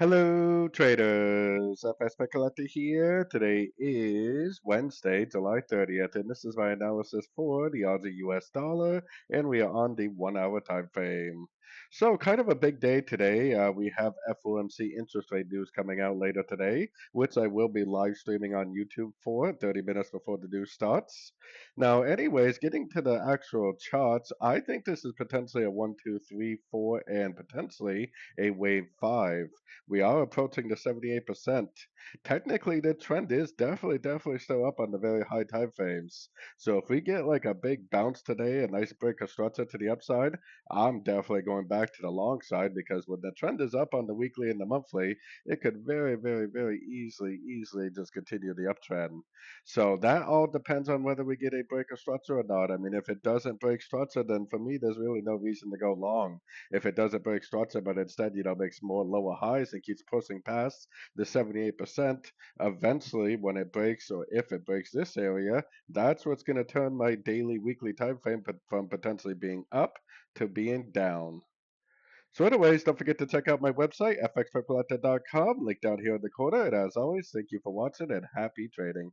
Hello, traders. FX Pip Collector here. Today is Wednesday, July 30th, and this is my analysis for the Aussie US dollar, and we are on the 1 hour time frame. So, kind of a big day today. We have FOMC interest rate news coming out later today, which I will be live streaming on YouTube for 30 minutes before the news starts. Now, anyways, getting to the actual charts, I think this is potentially a 1, 2, 3, 4, and potentially a wave 5. We are approaching the 78%. Technically, the trend is definitely still up on the very high time frames. So if we get like a big bounce today, a nice break of structure to the upside, I'm definitely going back to the long side because when the trend is up on the weekly and the monthly, it could very easily just continue the uptrend. So that all depends on whether we get a break of structure or not. I mean, if it doesn't break structure, then for me, there's really no reason to go long. If it doesn't break structure, but instead, makes more lower highs and keeps pushing past the 78%, eventually, when it breaks or if it breaks this area, that's what's going to turn my daily, weekly time frame from potentially being up to being down. So, anyways, don't forget to check out my website, fxpipcollector.com, link down here in the corner. And as always, thank you for watching and happy trading.